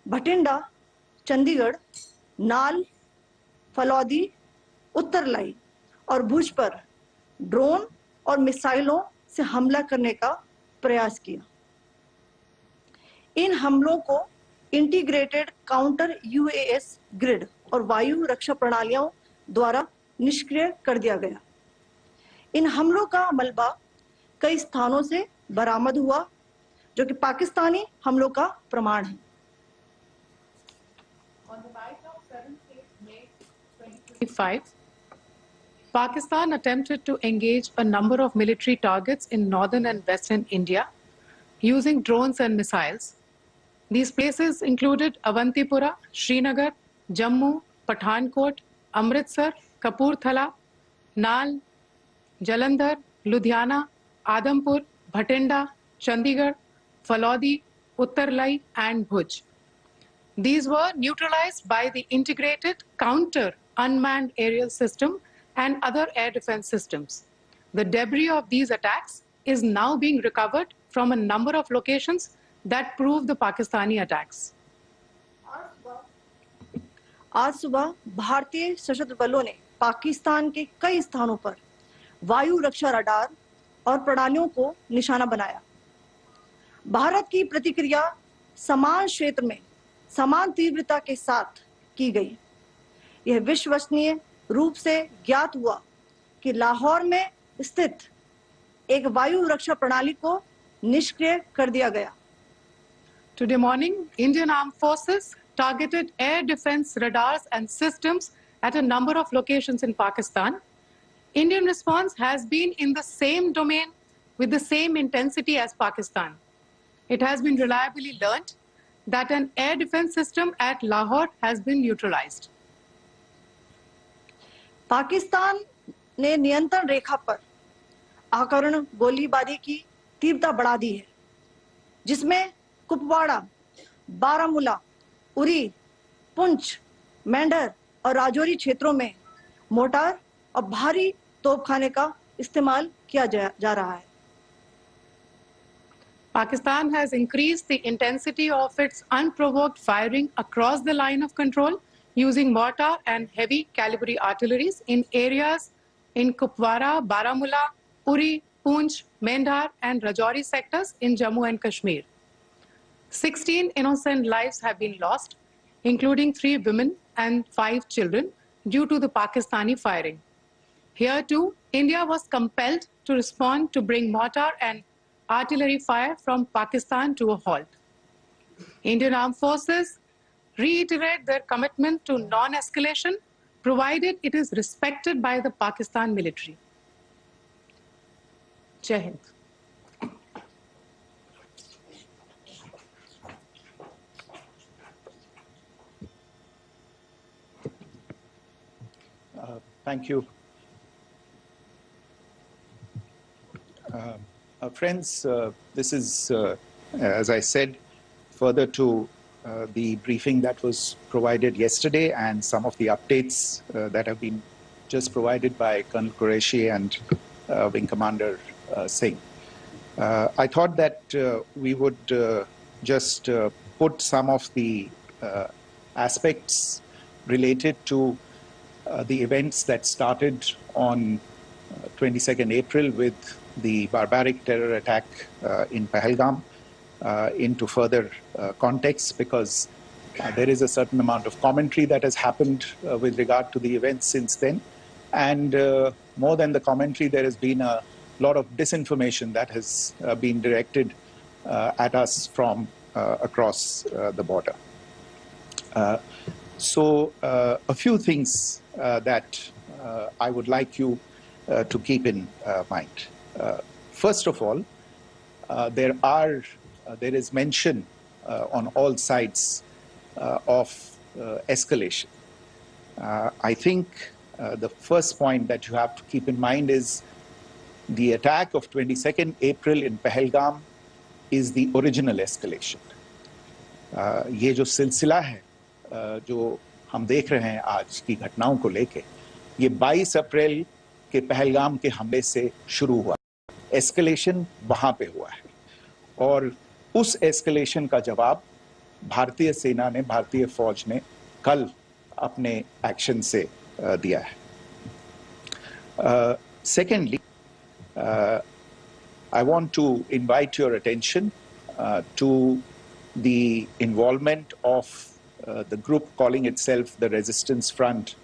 भटिंडा, चंडीगढ़, नाल, फलौदी, उत्तरलाई और भुज पर ड्रोन और मिसाइलों से हमला करने का प्रयास किया। इन हमलों को इंटीग्रेटेड काउंटर यूएएस ग्रिड और वायु रक्षा प्रणालियों द्वारा निष्क्रिय कर दिया गया। इन हमलों का मलबा कई स्थानों से बरामद हुआ, जो कि पाकिस्तानी हमलों का प्रमाण है। On the night of 7th May 2025, Pakistan attempted to engage a number of military targets in northern and western India using drones and missiles. These places included Avantipura, Srinagar, Jammu, Pathankot, Amritsar, Kapurthala, Nal, Jalandhar, Ludhiana, Adampur, Bhatinda, Chandigarh, Falodi, Uttarlai, and Bhuj. These were neutralized by the integrated counter unmanned aerial system and other air defense systems. The debris of these attacks is now being recovered from a number of locations that prove the Pakistani attacks. आज सुबह भारतीय सशस्त्र बलों ने पाकिस्तान के कई स्थानों पर वायु रक्षा रडार और प्रणालियों को निशाना बनाया। भारत की प्रतिक्रिया समान क्षेत्र में समान तीव्रता के साथ की गई। यह विश्वसनीय रूप से ज्ञात हुआ कि लाहौर में स्थित एक वायु रक्षा प्रणाली को निष्क्रिय कर दिया गया। Today morning, Indian Armed Forces targeted air defense radars and systems at a number of locations in Pakistan. Indian response has been in the same domain with the same intensity as Pakistan. It has been reliably learned that an air defense system at Lahore has been neutralized. Pakistan ने नियंत्रण रेखा पर आकरण गोलीबारी की तीव्रता बढ़ा दी है, जिसमें कुपवाड़ा, बारामूला, उरी, पुंछ, मेंढर और राजौरी क्षेत्रों में मोर्टार और भारी तोपखाने का इस्तेमाल किया जा रहा है। Pakistan has increased the intensity of its unprovoked firing across the line of control using mortar and heavy calibre artilleries in areas in Kupwara, Baramulla, Uri, Poonch, Mendhar and Rajouri sectors in Jammu and Kashmir. 16 innocent lives have been lost, including 3 women and 5 children, due to the Pakistani firing. Here too, India was compelled to respond to bring mortar and artillery fire from Pakistan to a halt. Indian Armed Forces reiterate their commitment to non-escalation, provided it is respected by the Pakistan military. Jai Hind. Thank you. Friends, this is, as I said, further to the briefing that was provided yesterday and some of the updates that have been just provided by Colonel Qureshi and Wing Commander Singh. I thought that we would just put some of the aspects related to the events that started on 22nd April with the barbaric terror attack in Pahalgam into further context, because there is a certain amount of commentary that has happened with regard to the events since then. And more than the commentary, there has been a lot of disinformation that has been directed at us from across the border. So a few things that I would like you to keep in mind. First of all, there is mention on all sides of escalation. I think the first point that you have to keep in mind is the attack of 22nd April in Pahalgam is the original escalation. ये जो सिलसिला है जो हम देख रहे हैं आज की घटनाओं को लेके, ये 22 अप्रैल के पहलगाम के हमले से शुरू हुआ। एस्केलेशन वहाँ पे हुआ है और उस एस्केलेशन का जवाब भारतीय सेना ने, भारतीय फौज ने कल अपने एक्शन से दिया है. Secondly, I want to invite your attention to the involvement of the group calling itself the Resistance Front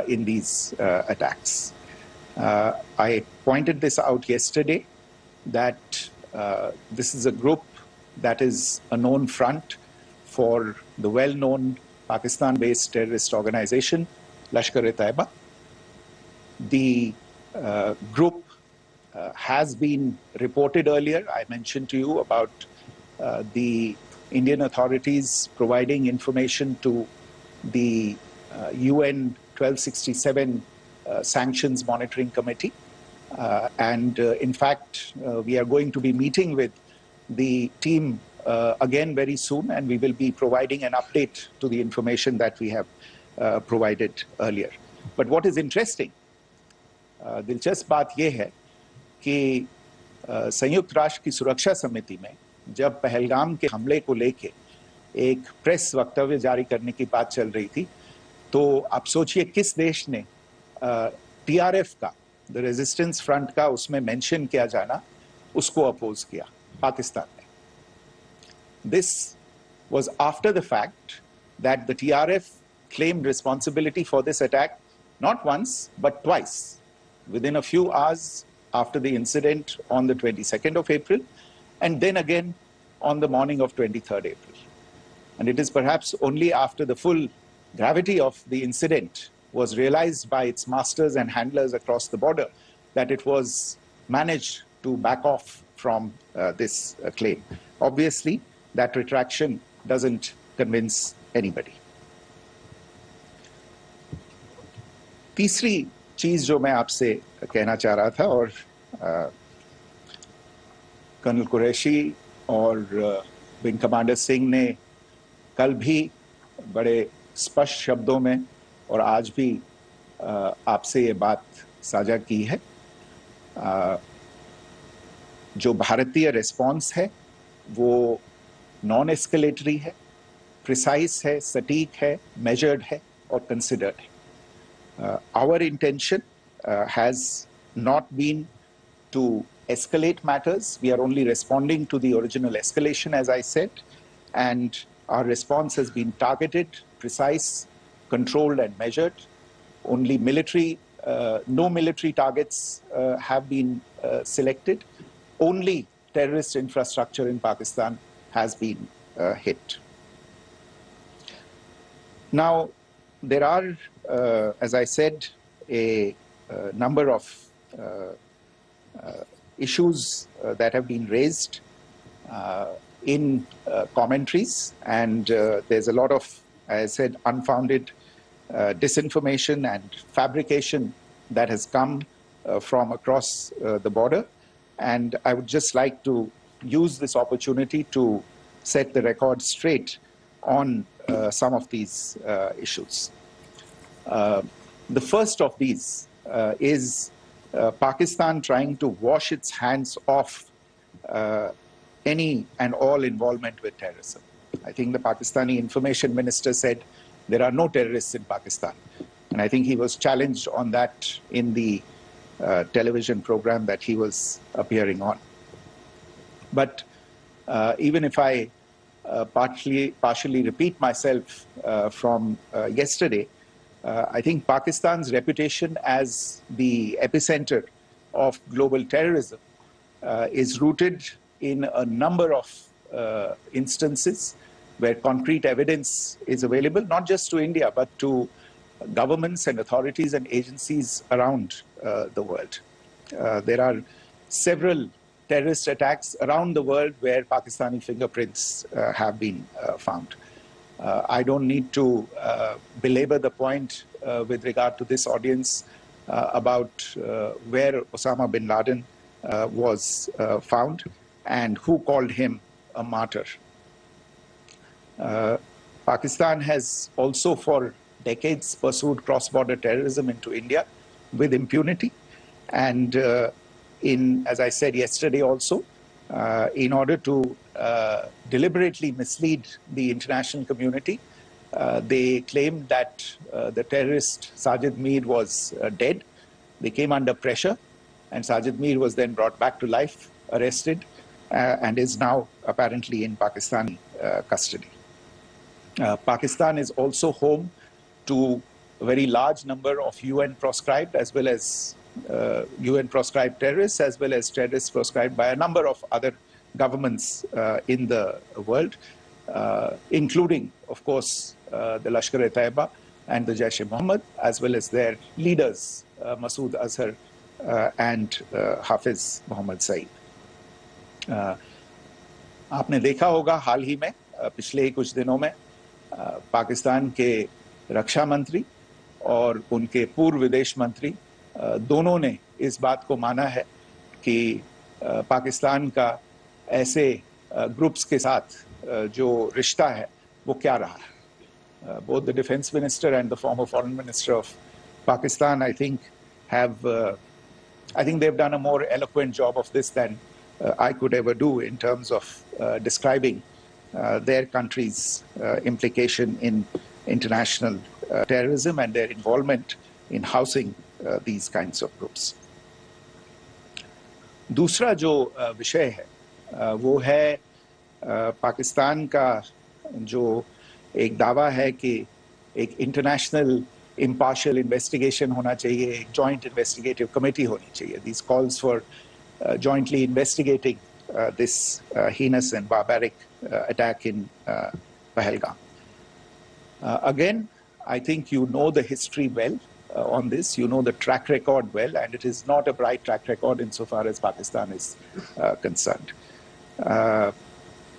in these attacks. I pointed this out yesterday that this is a group that is a known front for the well-known Pakistan-based terrorist organization, Lashkar-e-Taiba. The group has been reported earlier. I mentioned to you about the Indian authorities providing information to the UN 1267 Sanctions Monitoring Committee. In fact, we are going to be meeting with the team again very soon, and we will be providing an update to the information that we have provided earlier. But what is interesting, दिलचस्प बात यह है कि संयुक्त राष्ट्र की सुरक्षा समिति में जब पहलगाम के हमले को लेके एक प्रेस वक्तव्य जारी करने की बात चल रही थी, तो आप सोचिए किस देश ने टीआरएफ का, द रेजिस्टेंस फ्रंट का उसमें मेंशन किया जाना, उसको अपोज किया, पाकिस्तान ने. This was after the fact that the TRF claimed responsibility for this attack not once but twice, within a few hours after the incident on the 22nd of April, and then again on the morning of 23rd April. And it is perhaps only after the full gravity of the incident was realized by its masters and handlers across the border that it was managed to back off from this claim. Obviously, that retraction doesn't convince anybody. तीसरी चीज जो मैं आपसे कहना चाह रहा था, और कर्नल कुरैशी और विंग कमांडर सिंह ने कल भी बड़े स्पष्ट शब्दों में और आज भी आपसे ये बात साझा की है. जो भारतीय रिस्पॉन्स है वो नॉन एस्केलेटरी है, प्रिसाइज है, सटीक है, मेजर्ड है और कंसिडर्ड है. Our intention has not been to escalate matters. We are only responding to the original escalation, as I said, and our response has been targeted, precise, controlled and measured. Only no military targets have been selected. Only terrorist infrastructure in Pakistan has been hit. Now, there are, as I said, a number of issues that have been raised in commentaries, and there's a lot of, as I said, unfounded disinformation and fabrication that has come from across the border. And I would just like to use this opportunity to set the record straight on some of these issues. The first of these is Pakistan trying to wash its hands off any and all involvement with terrorism. I think the Pakistani information minister said there are no terrorists in Pakistan. And I think he was challenged on that in the television program that he was appearing on. But even if I partially repeat myself from yesterday, I think Pakistan's reputation as the epicenter of global terrorism is rooted in a number of instances where concrete evidence is available, not just to India, but to governments and authorities and agencies around the world. There are several terrorist attacks around the world where Pakistani fingerprints have been found. I don't need to belabor the point with regard to this audience about where Osama bin Laden was found and who called him a martyr. Pakistan has also for decades pursued cross-border terrorism into India with impunity. And as I said yesterday also, in order to deliberately mislead the international community. They claimed that the terrorist Sajid Mir was dead. They came under pressure, and Sajid Mir was then brought back to life, arrested, and is now apparently in Pakistani custody. Pakistan is also home to a very large number of UN proscribed as well as UN proscribed terrorists, as well as terrorists proscribed by a number of other governments in the world, including, of course, the Lashkar-e-Taiba and the Jaish-e-Mohammed, as well as their leaders, Masood Azhar and Hafiz Mohammed Saeed. आपने देखा होगा हाल ही में पिछले कुछ दिनों में पाकिस्तान के रक्षा मंत्री और उनके पूर्व विदेश मंत्री दोनों ने इस बात को माना है कि पाकिस्तान का ऐसे ग्रुप्स के साथ जो रिश्ता है वो क्या रहा है. Both the defense minister and the former foreign minister of Pakistan, I think they've done a more eloquent job of this than I could ever do in terms of describing their country's implication in international terrorism and their involvement in housing these kinds of groups. दूसरा जो विषय है वो है पाकिस्तान का जो एक दावा है कि एक इंटरनेशनल impartial investigation होना चाहिए, एक joint investigative committee होनी चाहिए. These calls for jointly investigating this heinous and barbaric attack in Pahalgam. Again, I think you know the history well on this. You know the track record well, and it is not a bright track record insofar as Pakistan is concerned.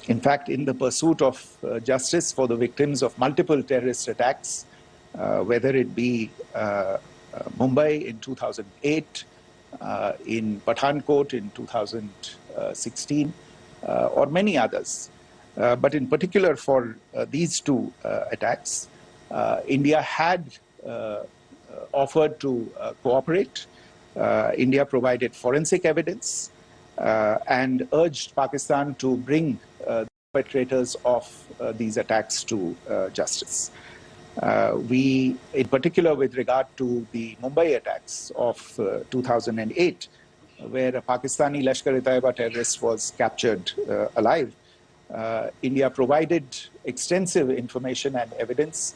In fact, in the pursuit of justice for the victims of multiple terrorist attacks, whether it be Mumbai in 2008, in Pathankot in 2016, or many others. But in particular for these two attacks, India had offered to cooperate. India provided forensic evidence and urged Pakistan to bring the perpetrators of these attacks to justice. We, in particular with regard to the Mumbai attacks of 2008, where a Pakistani Lashkar-e-Taiba terrorist was captured alive, India provided extensive information and evidence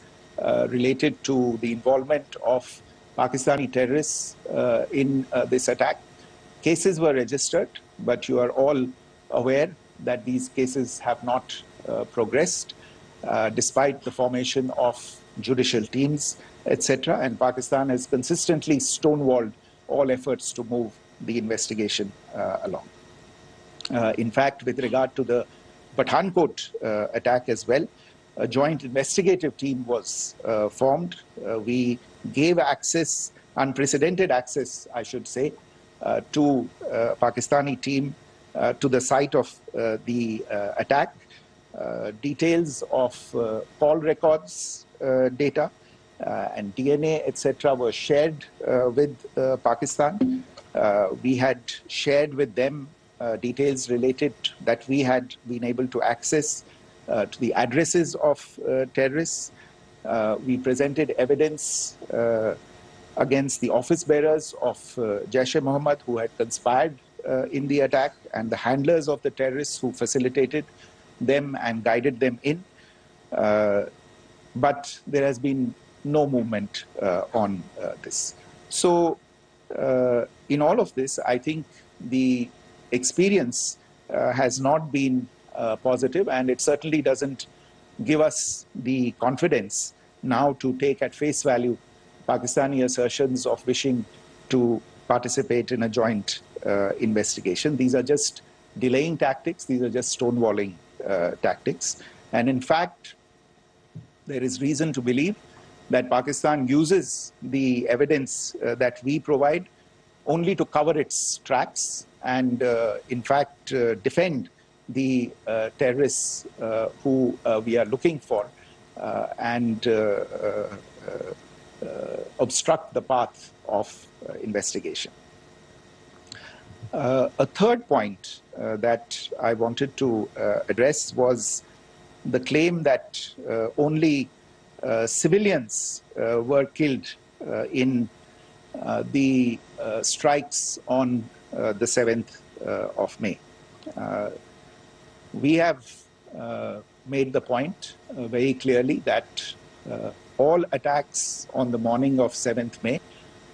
related to the involvement of Pakistani terrorists in this attack. Cases were registered, but you are all aware that these cases have not progressed, despite the formation of judicial teams, etc. And Pakistan has consistently stonewalled all efforts to move the investigation along. In fact, with regard to the Pathankot attack as well, a joint investigative team was formed. We gave access, unprecedented access, I should say, to Pakistani team to the site of the attack. Details of call records data and DNA, etc., were shared with Pakistan. We had shared with them details related that we had been able to access to the addresses of terrorists. We presented evidence against the office bearers of Jaish-e-Mohammed who had conspired in the attack, and the handlers of the terrorists who facilitated them and guided them in. But there has been no movement on this. So in all of this, I think the experience has not been positive, and it certainly doesn't give us the confidence now to take at face value Pakistani assertions of wishing to participate in a joint investigation. These are just delaying tactics. These are just stonewalling tactics. And in fact, there is reason to believe that Pakistan uses the evidence that we provide only to cover its tracks and, in fact, defend the terrorists who we are looking for and obstruct the path of investigation. A third point that I wanted to address was the claim that only civilians were killed in the strikes on the 7th of May. We have made the point very clearly that all attacks on the morning of 7th May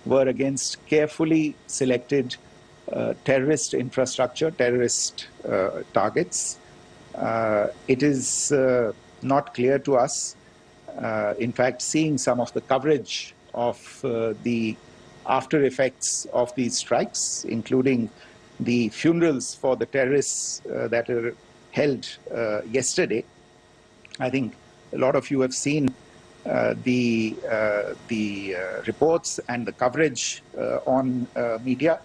were against carefully selected terrorist infrastructure, terrorist targets. It is not clear to us, in fact, seeing some of the coverage of the after effects of these strikes, including the funerals for the terrorists that are held yesterday. I think a lot of you have seen the reports and the coverage on media.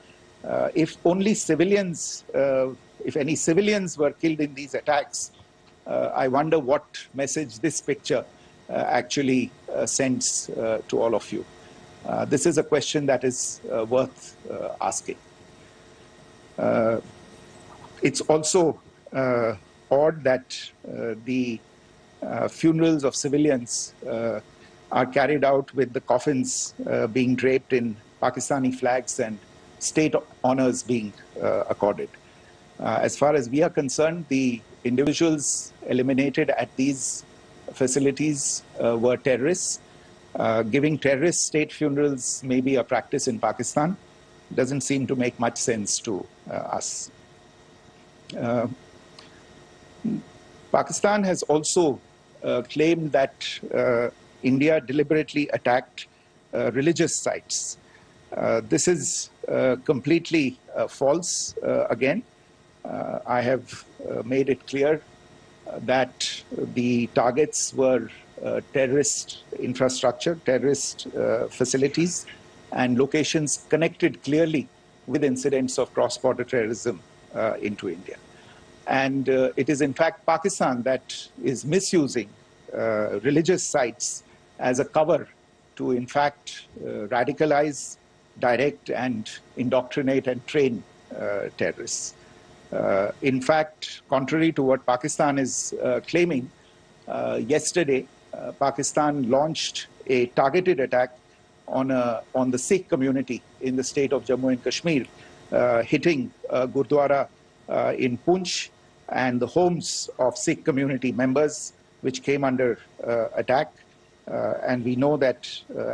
If only civilians, if any civilians were killed in these attacks, I wonder what message this picture actually sends to all of you. This is a question that is worth asking. It's also odd that the funerals of civilians are carried out with the coffins being draped in Pakistani flags and state honors being accorded. As far as we are concerned, the individuals eliminated at these facilities were terrorists. Giving terrorist state funerals may be a practice in Pakistan. Doesn't seem to make much sense to us. Pakistan has also claimed that India deliberately attacked religious sites. This is completely false again. I have made it clear that the targets were terrorist infrastructure, terrorist facilities, and locations connected clearly with incidents of cross-border terrorism into India. And it is in fact Pakistan that is misusing religious sites as a cover to in fact radicalize, direct and indoctrinate and train terrorists. In fact, contrary to what Pakistan is claiming, yesterday Pakistan launched a targeted attack on the Sikh community in the state of Jammu and Kashmir, hitting Gurdwara in Poonch and the homes of Sikh community members, which came under attack. And we know that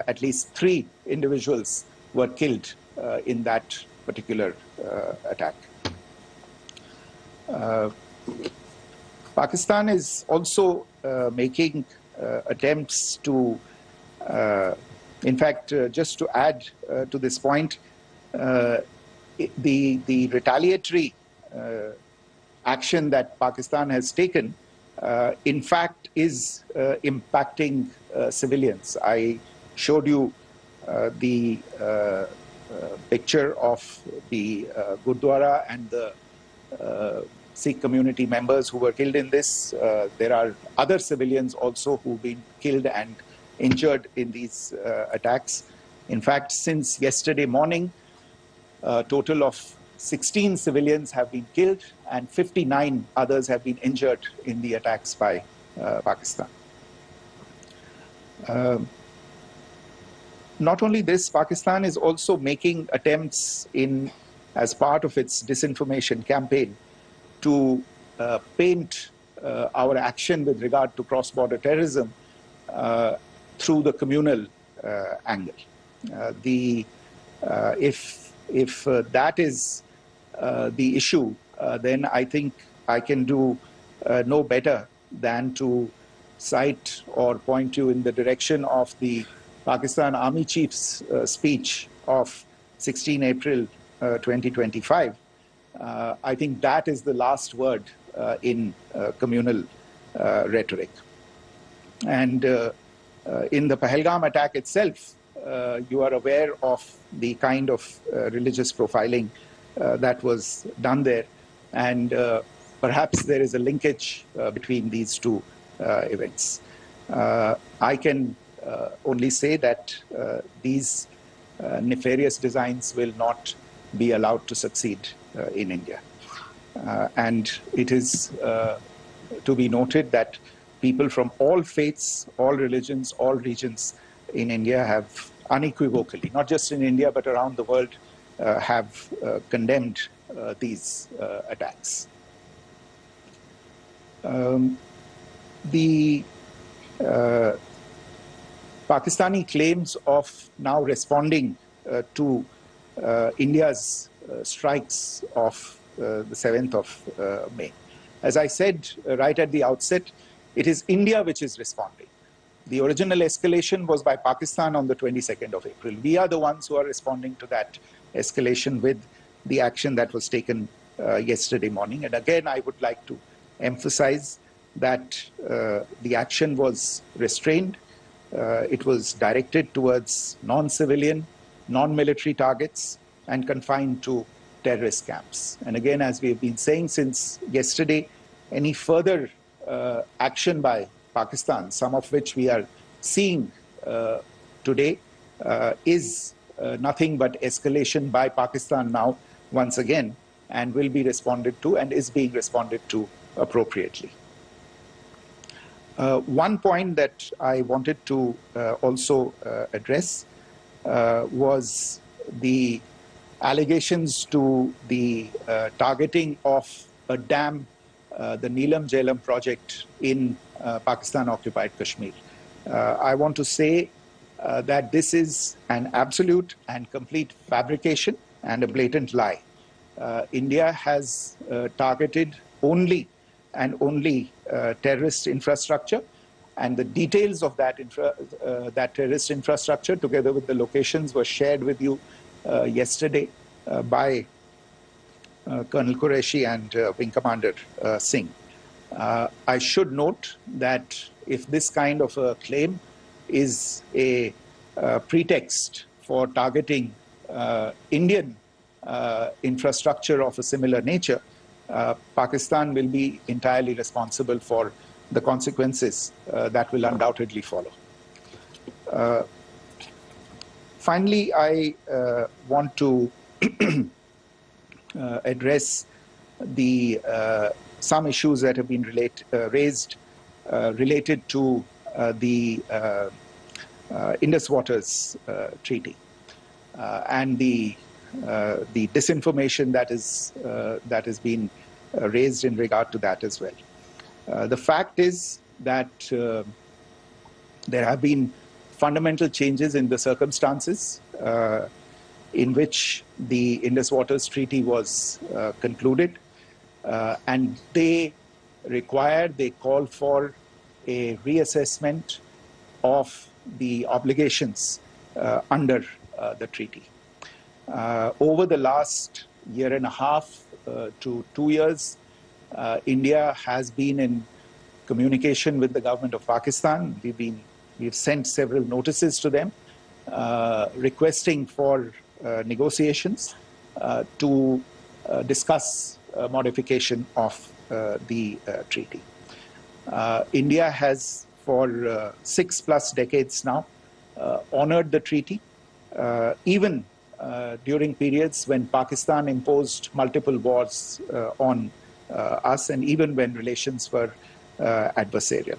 at least 3 individuals were killed in that particular attack. Pakistan is also making attempts to, in fact, just to add to this point, the retaliatory action that Pakistan has taken, in fact, is impacting civilians. I showed you the picture of the Gurdwara and the Sikh community members who were killed in this. There are other civilians also who've been killed and injured in these attacks. In fact, since yesterday morning, a total of 16 civilians have been killed and 59 others have been injured in the attacks by Pakistan. Not only this, Pakistan is also making attempts as part of its disinformation campaign to paint our action with regard to cross-border terrorism through the communal angle. If that is the issue, then I think I can do no better than to cite or point you in the direction of the Pakistan Army Chief's speech of 16 April 2025. I think that is the last word in communal rhetoric. And in the Pahalgam attack itself, you are aware of the kind of religious profiling that was done there. And perhaps there is a linkage between these two events. I can only say that these nefarious designs will not be allowed to succeed in India. And it is to be noted that people from all faiths, all religions, all regions in India have unequivocally, not just in India but around the world, have condemned these attacks. The Pakistani claims of now responding to India's strikes of the 7th of May. As I said right at the outset, it is India which is responding. The original escalation was by Pakistan on the 22nd of April. We are the ones who are responding to that escalation with the action that was taken yesterday morning. And again, I would like to emphasize that the action was restrained. It was directed towards non-civilian, non-military targets and confined to terrorist camps. And again, as we have been saying since yesterday, any further action by Pakistan, some of which we are seeing today, is nothing but escalation by Pakistan now, once again, and will be responded to and is being responded to appropriately. One point that I wanted to also address was the allegations to the targeting of a dam, the Neelam Jhelum project in Pakistan-occupied Kashmir. I want to say that this is an absolute and complete fabrication and a blatant lie. India has targeted only and only terrorist infrastructure, and the details of that, that terrorist infrastructure, together with the locations, were shared with you yesterday by Colonel Qureshi and Wing Commander Singh. I should note that if this kind of a claim is a pretext for targeting Indian infrastructure of a similar nature, Pakistan will be entirely responsible for the consequences that will undoubtedly follow. Finally, I want to address the some issues that have been raised related to the Indus Waters Treaty and the disinformation that has been raised in regard to that as well. The fact is that there have been fundamental changes in the circumstances in which the Indus Waters Treaty was concluded, and they call for a reassessment of the obligations under the treaty. Over the last year and a half to 2 years, India has been in communication with the government of Pakistan. We've sent several notices to them requesting for negotiations to discuss modification of the treaty. India has for 6+ decades now honored the treaty, even during periods when Pakistan imposed multiple wars on us, and even when relations were adversarial.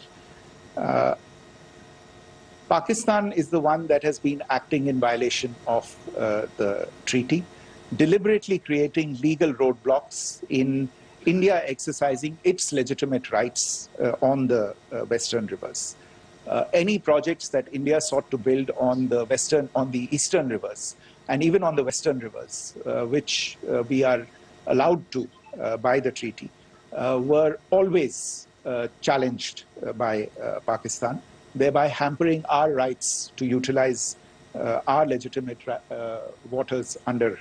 Pakistan is the one that has been acting in violation of the treaty, deliberately creating legal roadblocks in India exercising its legitimate rights on the Western rivers. Any projects that India sought to build on the Eastern rivers, and even on the Western rivers, which we are allowed to by the treaty, were always challenged by Pakistan, thereby hampering our rights to utilize our legitimate waters under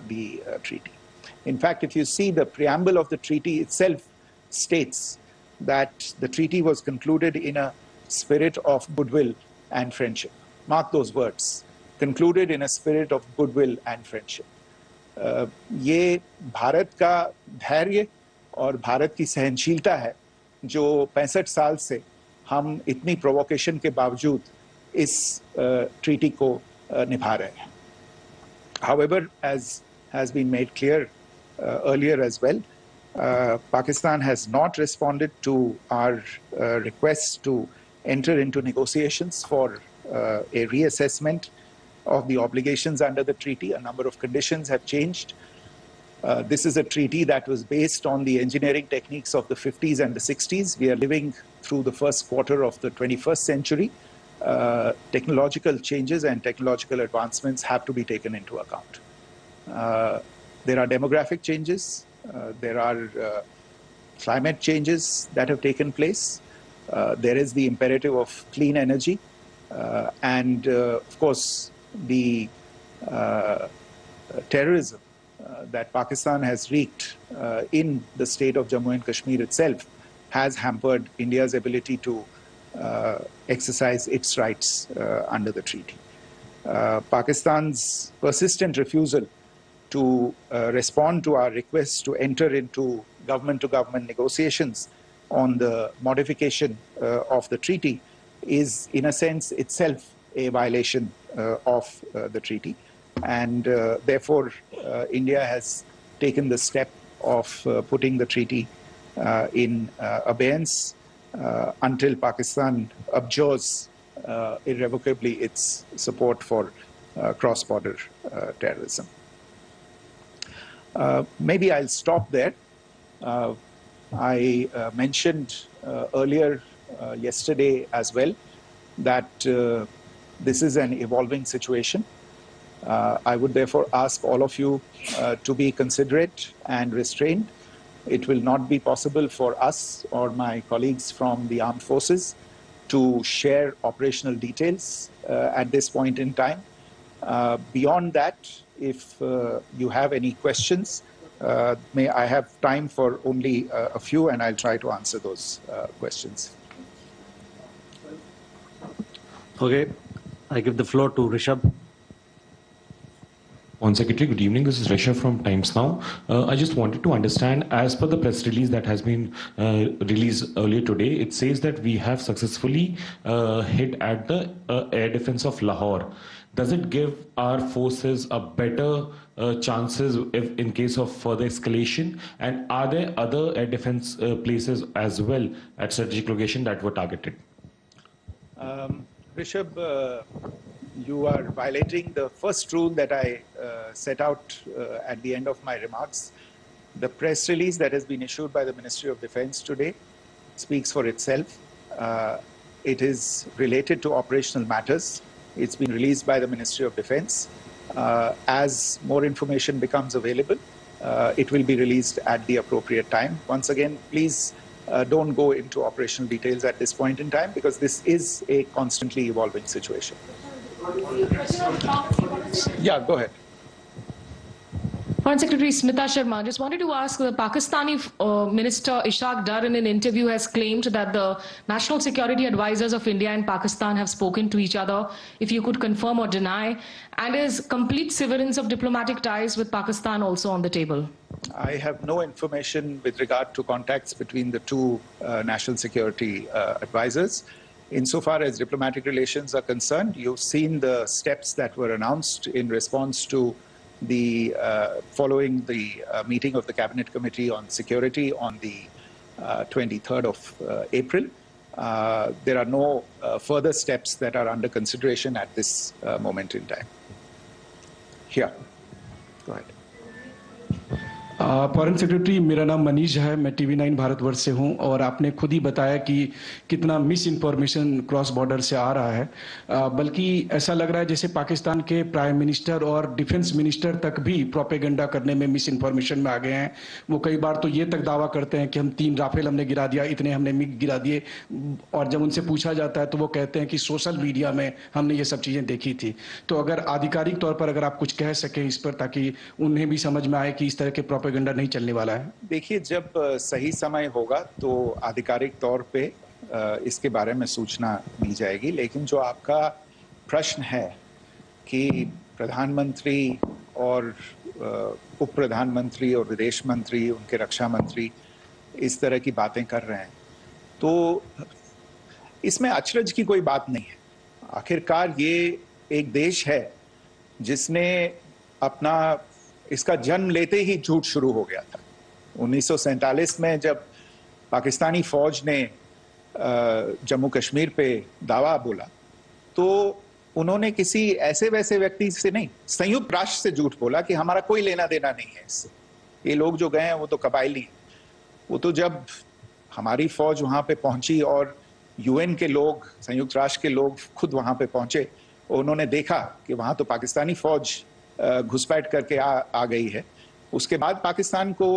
the treaty. In fact, if you see, the preamble of the treaty itself states that the treaty was concluded in a spirit of goodwill and friendship. Mark those words, concluded in a spirit of goodwill and friendship. ये भारत का धैर्य और भारत की सहनशीलता है जो 65 साल से हम इतनी प्रोवोकेशन के बावजूद इस ट्रीटी को निभा रहे हैं. However, as has been made clear earlier as well. Pakistan has not responded to our request to enter into negotiations for a reassessment of the obligations under the treaty. A number of conditions have changed. This is a treaty that was based on the engineering techniques of the 50s and the 60s. We are living through the first quarter of the 21st century. Technological changes and technological advancements have to be taken into account. There are demographic changes. There are climate changes that have taken place. There is the imperative of clean energy. And of course, the terrorism that Pakistan has wreaked in the state of Jammu and Kashmir itself has hampered India's ability to exercise its rights under the treaty. Pakistan's persistent refusal to respond to our request to enter into government-to-government negotiations on the modification of the treaty is, in a sense, itself a violation of the treaty. And therefore, India has taken the step of putting the treaty in abeyance until Pakistan abjures irrevocably its support for cross-border terrorism. Maybe I'll stop there. I mentioned earlier yesterday as well that this is an evolving situation. I would therefore ask all of you to be considerate and restrained. It will not be possible for us or my colleagues from the armed forces to share operational details at this point in time. Beyond that, if you have any questions, may I have time for only a few, and I'll try to answer those questions. Okay, I give the floor to Rishabh. Foreign Secretary, good evening. This is Rishabh from Times Now. I just wanted to understand, as per the press release that has been released earlier today, it says that we have successfully hit at the air defense of Lahore. Does it give our forces a better chances if in case of further escalation? And are there other air defense places as well at strategic location that were targeted? Rishabh, you are violating the first rule that I set out at the end of my remarks. The press release that has been issued by the Ministry of Defense today speaks for itself. It is related to operational matters. It's been released by the Ministry of Defense. As more information becomes available, it will be released at the appropriate time. Once again, please don't go into operational details at this point in time, because this is a constantly evolving situation. Yeah, go ahead. Foreign Secretary Smita Sharma, just wanted to ask, the Pakistani Minister Ishaq Dar in an interview has claimed that the national security advisors of India and Pakistan have spoken to each other. If you could confirm or deny, and is complete severance of diplomatic ties with Pakistan also on the table? I have no information with regard to contacts between the two national security advisors. Insofar as diplomatic relations are concerned, you've seen the steps that were announced in response to the following the meeting of the Cabinet Committee on Security on the 23rd of April. There are no further steps that are under consideration at this moment in time. Here, go ahead. Foreign secretary, मेरा नाम मनीष है, मैं TV9 Bharatvarsh से हूं, और आपने खुद ही बताया कि कितना मिस इन्फॉर्मेशन क्रॉस बॉर्डर से आ रहा है, बल्कि ऐसा लग रहा है जैसे पाकिस्तान के प्राइम मिनिस्टर और डिफेंस मिनिस्टर तक भी प्रोपेगेंडा करने में मिस इन्फॉर्मेशन में आ गए हैं। वो कई बार तो ये तक दावा करते हैं कि हम 3 राफेल हमने गिरा दिया, इतने हमने मिग गिरा दिए, और जब उनसे पूछा जाता है तो वो कहते हैं कि सोशल मीडिया में हमने ये सब चीज़ें देखी थी। तो अगर आधिकारिक तौर पर अगर आप कुछ कह सकें इस पर, ताकि उन्हें भी समझ में आए कि इस तरह के प्रोपेगेंडा नहीं चलने वाला है। देखिए, जब सही समय होगा तो आधिकारिक तौर पे इसके बारे में सूचना दी जाएगी, लेकिन जो आपका प्रश्न है कि प्रधानमंत्री और उप प्रधानमंत्री और विदेश मंत्री, उनके रक्षा मंत्री इस तरह की बातें कर रहे हैं, तो इसमें अचरज की कोई बात नहीं है। आखिरकार ये एक देश है जिसने अपना इसका जन्म लेते ही झूठ शुरू हो गया था। 1947 में जब पाकिस्तानी फौज ने जम्मू कश्मीर पे दावा बोला तो उन्होंने किसी ऐसे वैसे व्यक्ति से नहीं, संयुक्त राष्ट्र से झूठ बोला कि हमारा कोई लेना देना नहीं है इससे, ये लोग जो गए हैं वो तो कबायली हैं। वो तो जब हमारी फौज वहां पे पहुंची और यूएन के लोग, संयुक्त राष्ट्र के लोग खुद वहां पे पहुंचे, उन्होंने देखा कि वहां तो पाकिस्तानी फौज घुसपैठ करके आ गई है, उसके बाद पाकिस्तान को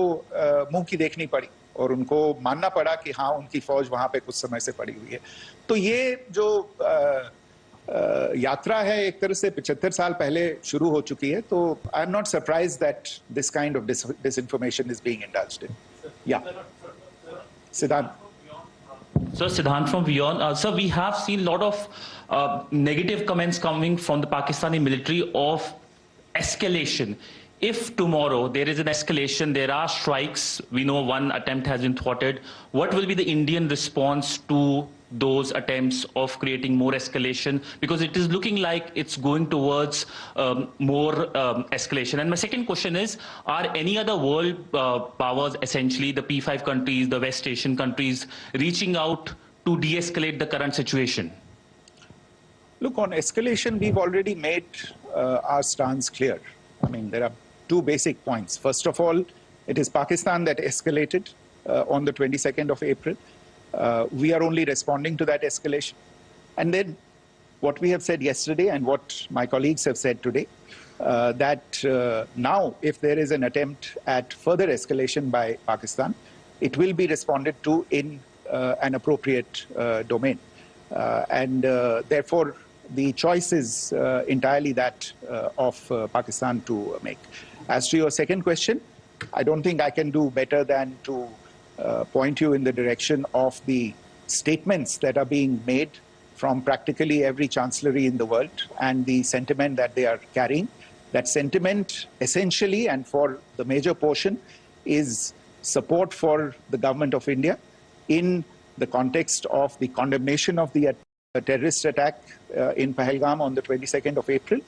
मुंह की देखनी पड़ी और उनको मानना पड़ा कि हाँ उनकी फौज वहां पे कुछ समय से पड़ी हुई है। तो ये जो यात्रा है एक तरह से 75 साल पहले शुरू हो चुकी है, तो I am not surprise that this kind of disinformation is being indulged in. Yeah. Siddhant. So Siddhant from Beyond. Sir, we have seen a lot of negative comments coming from the Pakistani military of escalation. If tomorrow there is an escalation, there are strikes, we know one attempt has been thwarted, what will be the Indian response to those attempts of creating more escalation? Because it is looking like it's going towards more escalation. And my second question is, are any other world powers, essentially the P5 countries, the West Asian countries, reaching out to de-escalate the current situation? Look, on escalation, we've already made our stance clear. I mean, there are two basic points. First of all, it is Pakistan that escalated on the 22nd of April. We are only responding to that escalation. And then what we have said yesterday and what my colleagues have said today, that now if there is an attempt at further escalation by Pakistan, it will be responded to in an appropriate domain. And therefore, the choice is entirely that of Pakistan to make. As to your second question, I don't think I can do better than to point you in the direction of the statements that are being made from practically every chancellery in the world and the sentiment that they are carrying. That sentiment essentially and for the major portion is support for the government of India in the context of the condemnation of the terrorist attack in Pahalgam on the 22nd of April.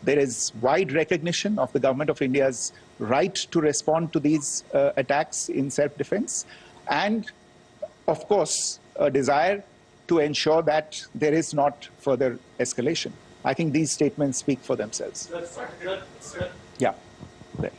There is wide recognition of the government of India's right to respond to these attacks in self-defense, and of course a desire to ensure that there is not further escalation. I think these statements speak for themselves. Yeah. There.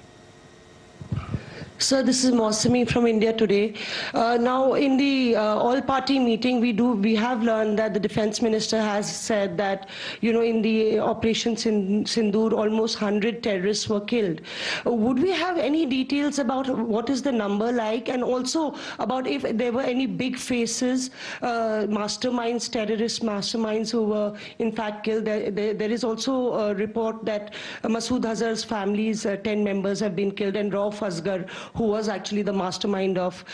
Sir, this is Mausami from India Today. Now, in the all-party meeting, we have learned that the defense minister has said that, you know, in the operations in Sindoor, almost 100 terrorists were killed. Would we have any details about what is the number like, and also about if there were any big faces, masterminds, terrorist masterminds who were in fact killed? There is also a report that Masood Azhar's family's 10 members have been killed, and Rauf Asghar, who was actually the mastermind of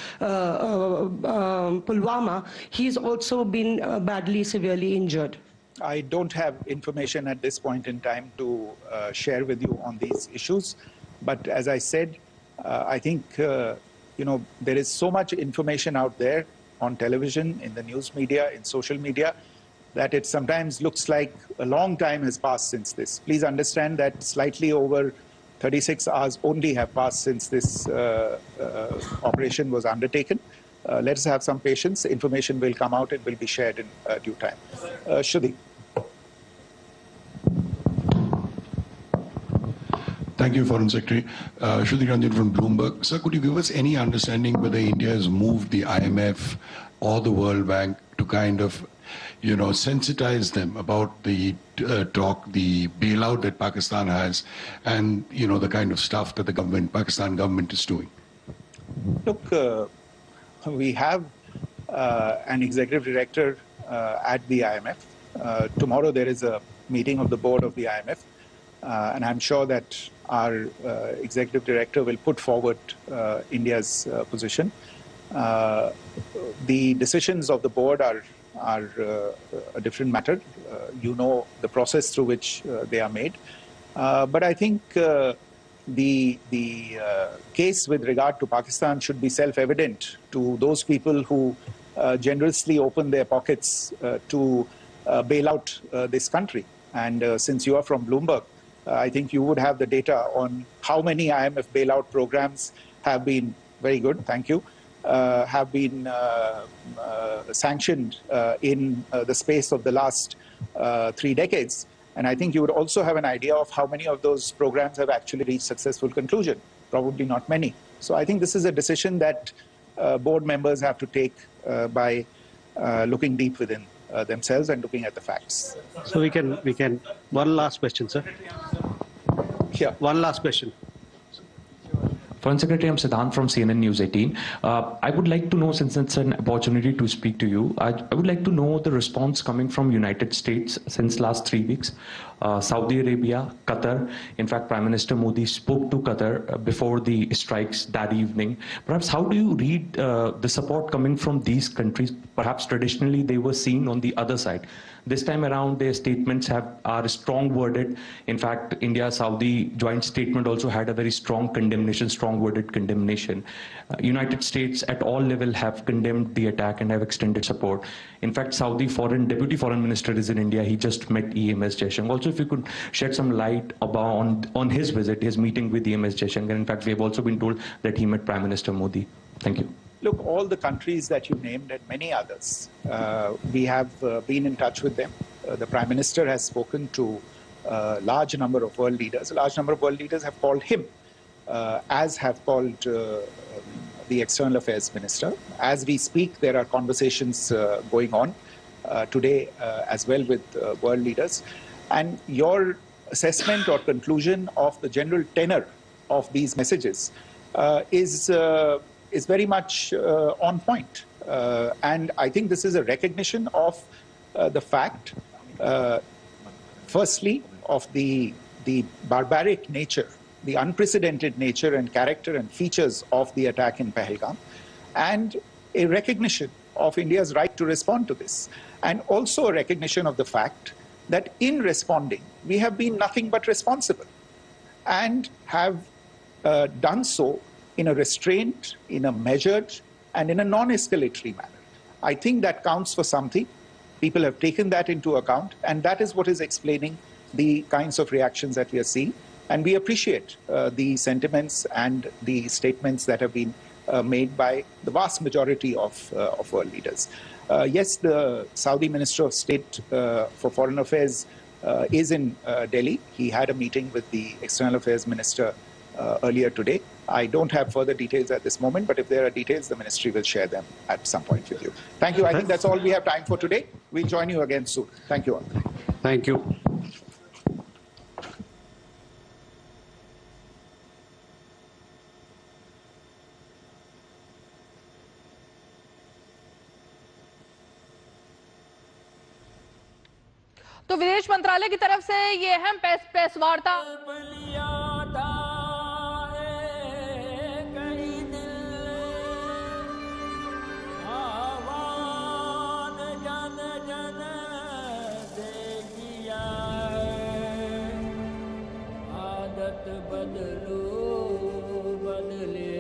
Pulwama, he's also been badly, severely injured. I don't have information at this point in time to share with you on these issues. But as I said, I think, you know, there is so much information out there on television, in the news media, in social media, that it sometimes looks like a long time has passed since this. Please understand that slightly over 36 hours only have passed since this operation was undertaken. Let us have some patience. Information will come out and will be shared in due time. Shruti. Thank you, Foreign Secretary. Shruti Ranjan from Bloomberg. Sir, could you give us any understanding whether India has moved the IMF or the World Bank to kind of, you know, sensitize them about the the bailout that Pakistan has, and, you know, the kind of stuff that the Pakistan government is doing? Look, we have an executive director at the IMF. Tomorrow there is a meeting of the board of the IMF, and I'm sure that our executive director will put forward India's position. The decisions of the board are a different matter. You know the process through which they are made. But I think the case with regard to Pakistan should be self-evident to those people who generously open their pockets to bail out this country. And since you are from Bloomberg, I think you would have the data on how many IMF bailout programs have been, very good, thank you, have been sanctioned in the space of the last 3 decades. And I think you would also have an idea of how many of those programs have actually reached successful conclusion. Probably not many. So I think this is a decision that board members have to take by looking deep within themselves and looking at the facts. So we can, one last question, sir. Yeah. One last question. Foreign Secretary, I'm Siddhant from CNN News 18. I would like to know, since it's an opportunity to speak to you, I would like to know the response coming from United States since last 3 weeks. Saudi Arabia, Qatar. In fact, Prime Minister Modi spoke to Qatar before the strikes that evening. Perhaps how do you read the support coming from these countries? Perhaps traditionally they were seen on the other side. This time around, their statements are strong worded. In fact, India-Saudi joint statement also had a very strong condemnation, strong worded condemnation. United States at all level have condemned the attack and have extended support. In fact, Saudi Deputy Foreign Minister is in India. He just met EMS Jaishankar. Also, if you could shed some light on his visit, his meeting with EMS Jaishankar. In fact, we have also been told that he met Prime Minister Modi. Thank you. Look, all the countries that you named and many others, we have been in touch with them. The Prime Minister has spoken to a large number of world leaders. A large number of world leaders have called him, as have called the External Affairs Minister. As we speak, there are conversations going on today as well with world leaders. And your assessment or conclusion of the general tenor of these messages is very much on point. And I think this is a recognition of the fact, firstly, of the barbaric nature, the unprecedented nature and character and features of the attack in Pahalgam, and a recognition of India's right to respond to this, and also a recognition of the fact that in responding, we have been nothing but responsible and have done so in a restrained, in a measured, and in a non-escalatory manner. I think that counts for something. People have taken that into account, and that is what is explaining the kinds of reactions that we are seeing. And we appreciate the sentiments and the statements that have been made by the vast majority of world leaders. Yes, the Saudi Minister of State for Foreign Affairs is in Delhi. He had a meeting with the External Affairs Minister earlier today. I don't have further details at this moment, but if there are details, the ministry will share them at some point with you. Thank you. I think that's all we have time for today. We'll join you again soon. Thank you all. Thank you. तो विदेश मंत्रालय की तरफ से ये अहम press वार्ता बदलो बदले